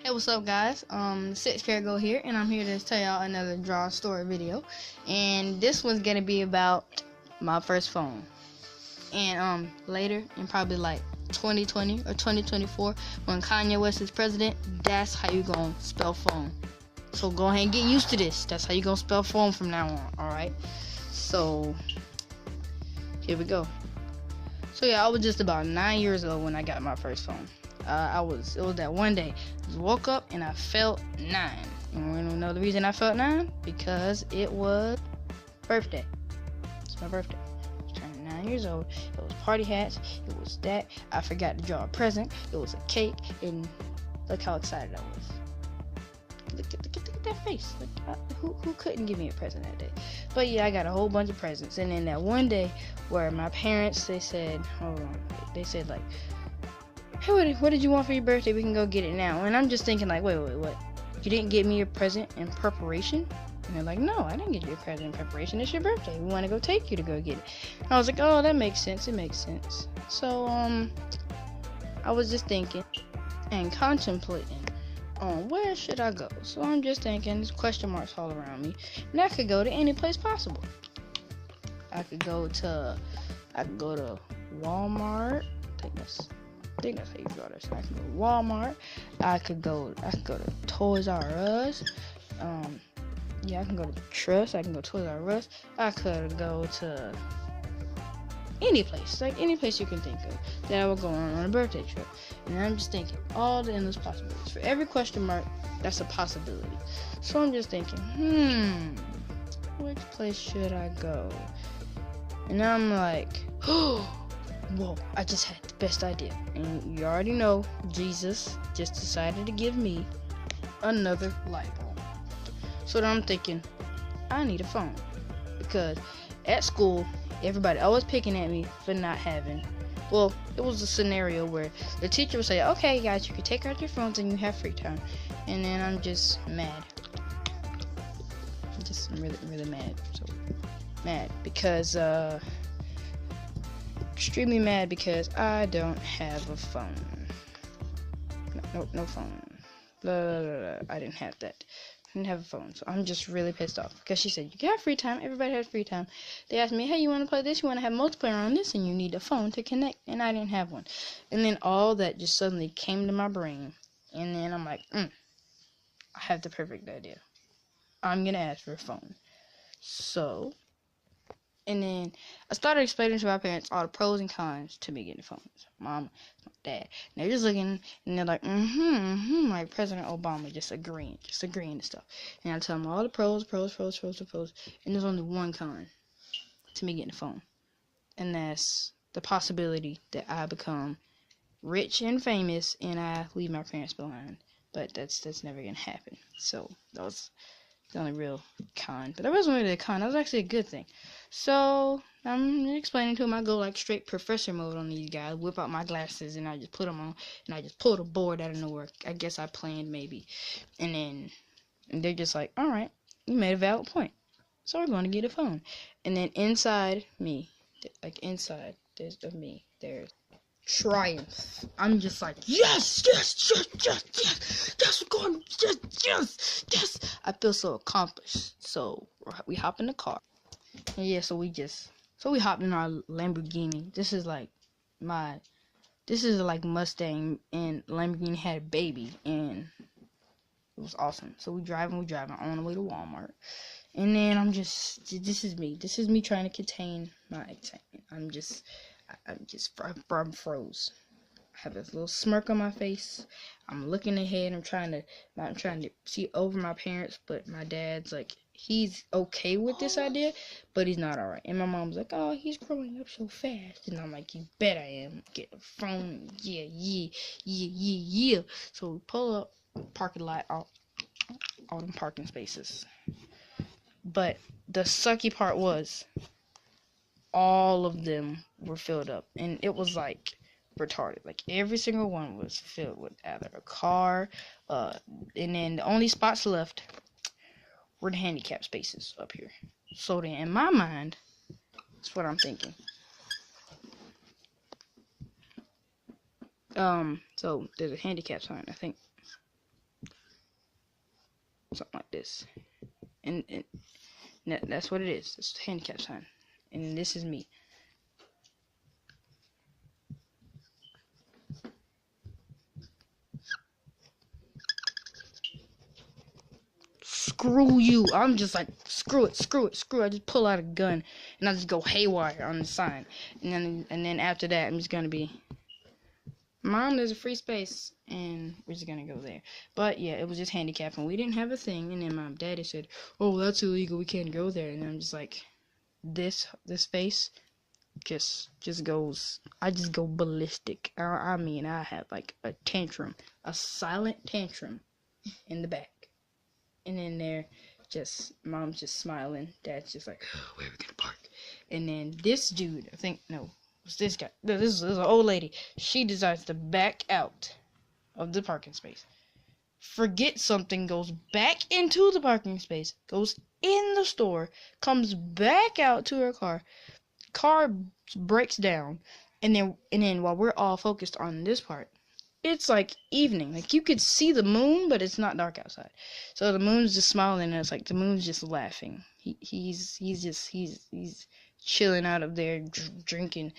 Hey, what's up, guys? Six Go here, and I'm here to tell y'all another draw story video. And this one's gonna be about my first phone. And later, in probably like 2020 or 2024, when Kanye West is president, that's how you gonna spell phone. So go ahead and get used to this. That's how you gonna spell phone from now on. All right. So here we go. So yeah, I was just about 9 years old when I got my first phone. It was that one day. I just woke up and I felt 9. And you wanna know the reason I felt 9? Because it was birthday. It's my birthday. I was turning 9 years old. It was party hats. It was that. I forgot to draw a present. It was a cake. And look how excited I was. Look at that face. Who couldn't give me a present that day? But yeah, I got a whole bunch of presents. And then that one day where my parents, they said, hold on. They said like, hey, what did you want for your birthday? We can go get it now. And I'm just thinking like, wait, what? You didn't get me a present in preparation? And they're like, no, I didn't get you a present in preparation. It's your birthday. We want to go take you to go get it. And I was like, oh, that makes sense. It makes sense. So, I was just thinking and contemplating on where should I go. So I'm just thinking, there's question marks all around me. And I could go to any place possible. I could go to Walmart. I think that's how you draw this. I can go to Walmart. I could go to Toys R Us. Yeah, I can go to Trust. I can go to Toys R Us. I could go to any place, like any place you can think of that I would go on a birthday trip. And I'm just thinking all the endless possibilities. For every question mark, that's a possibility. So I'm just thinking, which place should I go? And I'm like, whoa, I just had the best idea. And you already know, Jesus just decided to give me another light bulb. So then I'm thinking, I need a phone. Because at school, everybody always picking at me for not having. Well, it was a scenario where the teacher would say, okay, guys, you can take out your phones and you have free time. And then I'm just mad. I'm really, really mad. So mad because, extremely mad because I don't have a phone. No phone. Blah, blah, blah, blah. I didn't have that. I didn't have a phone, so I'm just really pissed off because she said you can have free time. Everybody has free time. They asked me, hey, you want to play this? You want to have multiplayer on this? And you need a phone to connect, and I didn't have one. And then all that just suddenly came to my brain, and then I'm like, I have the perfect idea. I'm gonna ask for a phone. So. And then I started explaining to my parents all the pros and cons to me getting phones. Mom, my dad. And they're just looking and they're like, like President Obama, just agreeing and stuff. And I tell them all the pros. And there's only one con to me getting a phone. And that's the possibility that I become rich and famous and I leave my parents behind. But that's never gonna happen. So that was the only real con. But that wasn't really a con. That was actually a good thing. So I'm explaining to him. I go like straight professor mode on these guys. Whip out my glasses and I just put them on. And I just pulled a board out of nowhere. I guess I planned maybe. And they're just like, all right, you made a valid point. So we're going to get a phone. And then inside me, of me, there's triumph. I'm just like, yes, we're going, yes. I feel so accomplished. So we hop in the car. And yeah, so we hopped in our Lamborghini. This is like Mustang and Lamborghini had a baby and it was awesome. So we driving on the way to Walmart. And then this is me trying to contain my excitement. I'm froze. I have this little smirk on my face. I'm looking ahead. I'm trying to see over my parents, but my dad's like, he's okay with this idea, but he's not alright. And my mom's like, oh, he's growing up so fast. And I'm like, you bet I am. Get the phone. Yeah. So we pull up, parking lot, all them parking spaces. But the sucky part was, all of them were filled up, and it was like retarded. Like every single one was filled with either a car, and then the only spots left were the handicap spaces up here. So then, in my mind, that's what I'm thinking. So there's a handicap sign, I think. something like this, and that's what it is. It's the handicap sign, and this is me. Screw you. I'm just like, screw it. I just pull out a gun and I just go haywire on the sign. And then after that, I'm just gonna be, Mom, there's a free space, and we're just gonna go there. But yeah, it was just handicapped, and we didn't have a thing. And then my daddy said, "Oh, that's illegal. We can't go there." And I'm just like, this face just goes. I just go ballistic. I mean, I have like a tantrum, a silent tantrum in the back. And then there, Mom's just smiling. Dad's just like, oh, where are we gonna park? And then this dude, I think, no, it's this guy. No, this is an old lady. She decides to back out of the parking space. Forget something, goes back into the parking space, goes in the store, comes back out to her car. Car breaks down, and then while we're all focused on this part, it's like evening. Like you could see the moon, but it's not dark outside. So the moon's just smiling, and it's like the moon's just laughing. He's chilling out of there, drinking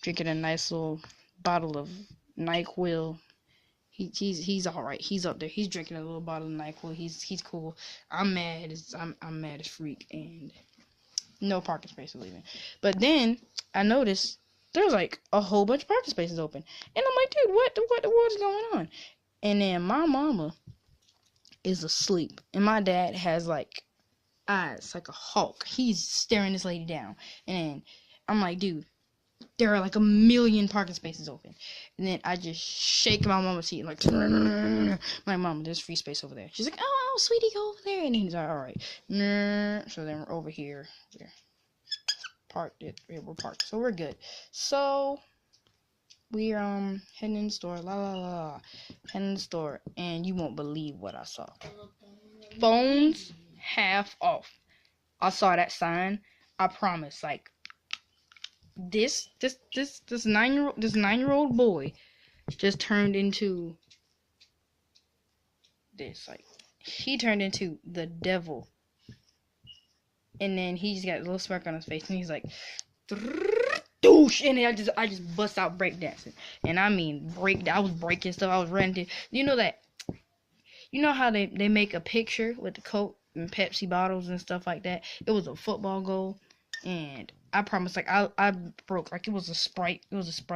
a nice little bottle of NyQuil. He's all right. He's up there. He's drinking a little bottle of NyQuil. He's cool. I'm mad as freak, and no parking space leaving. But then I noticed there's like a whole bunch of parking spaces open. And I'm like, dude, what the world is going on? And then my mama is asleep. And my dad has like eyes like a hawk. He's staring this lady down. And then I'm like, dude, there are like a million parking spaces open. And then I just shake my mama's seat like, my mama, there's free space over there. She's like, oh, sweetie, go over there. And he's like, all right. So then we're over here. We're parked, so we're good. So we're heading in the store, heading in the store, and you won't believe what I saw. Phones half off. I saw that sign. I promise, like this 9-year-old boy just turned into this. Like he turned into the devil. And then he's got a little smirk on his face, and he's like, doosh, and then I just bust out breakdancing, and I mean I was breaking stuff, I was running. You know how they make a picture with the Coke and Pepsi bottles and stuff like that? It was a football goal, and I promise, like I broke, like it was a Sprite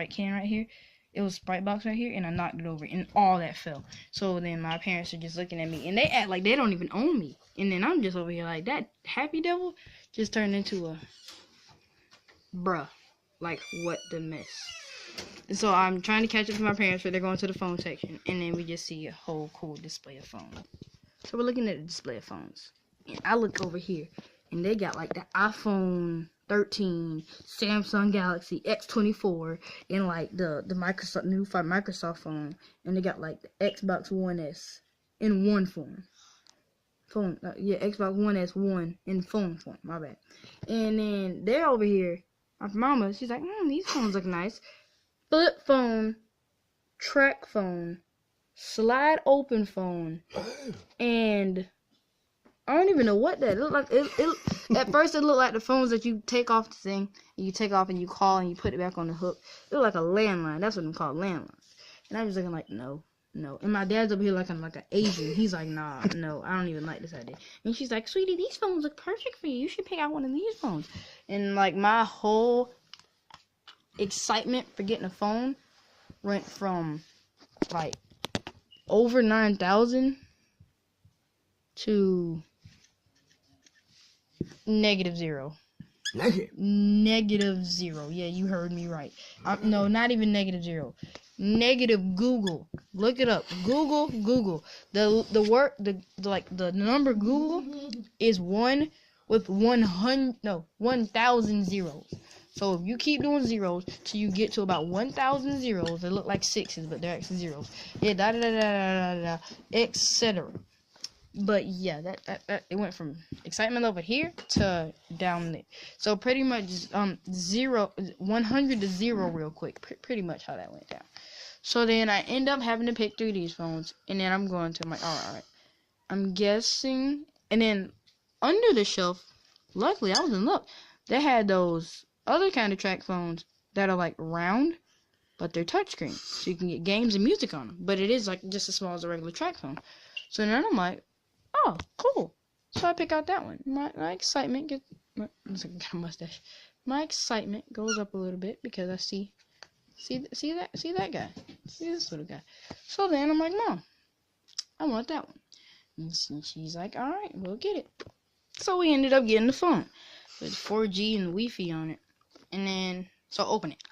can right here. It was a Sprite box right here, and I knocked it over, and all that fell. So then my parents are just looking at me, and they act like they don't even own me. And then I'm just over here like, that happy devil just turned into a bruh. Like, what the mess? And so I'm trying to catch up to my parents, but they're going to the phone section, and then we just see a whole cool display of phones. So we're looking at the display of phones, and I look over here, and they got like the iPhone 13, Samsung Galaxy X24, and like the Microsoft new Microsoft phone, and they got like the Xbox One S in one phone. Xbox One S one in phone form. My bad. And then they're over here. My mama, she's like, these phones look nice. Flip phone, track phone, slide open phone, and I don't even know what that looked like. It at first it looked like the phones that you take off the thing, and you take off and you call and you put it back on the hook. It looked like a landline. That's what I'm called, landlines. And I was looking like, no. And my dad's over here like I'm like an Asian. He's like, nah, no, I don't even like this idea. And she's like, sweetie, these phones look perfect for you. You should pick out one of these phones. And like my whole excitement for getting a phone went from like over 9,000 to -0. -0. Yeah, you heard me right. No, not even -0. Negative Google. Look it up. Google. The number Google is 1 with 1,000 zeros. So if you keep doing zeros till you get to about 1,000 zeros, they look like sixes, but they're actually zeros. Yeah, etc. But yeah, that it went from excitement over here to down there. So pretty much 100 to 0 real quick. Pretty much how that went down. So then I end up having to pick through these phones, and then I'm going to my all right. I'm guessing. And then under the shelf, luckily I was in luck. They had those other kind of track phones that are like round, but they're touchscreen, so you can get games and music on them. But it is like just as small as a regular track phone. So then I'm like, oh, cool. So I pick out that one. My excitement gets. Looks like I got a mustache. My excitement goes up a little bit because I see that guy. See this little guy. So then I'm like, Mom, I want that one. And she's like, all right, we'll get it. So we ended up getting the phone with 4G and Wi-Fi on it. And then, so open it.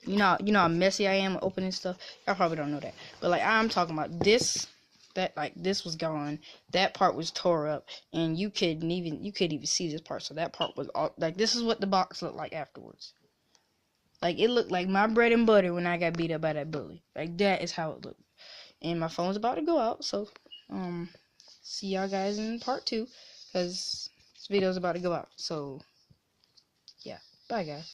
You know how messy I am with opening stuff. Y'all probably don't know that, but like I'm talking about this. That like this was gone. That part was tore up, and you couldn't even see this part. So that part was all like this is what the box looked like afterwards. Like it looked like my bread and butter when I got beat up by that bully. Like that is how it looked. And my phone's about to go out, so see y'all guys in part 2, because this video's about to go out. So yeah, bye guys.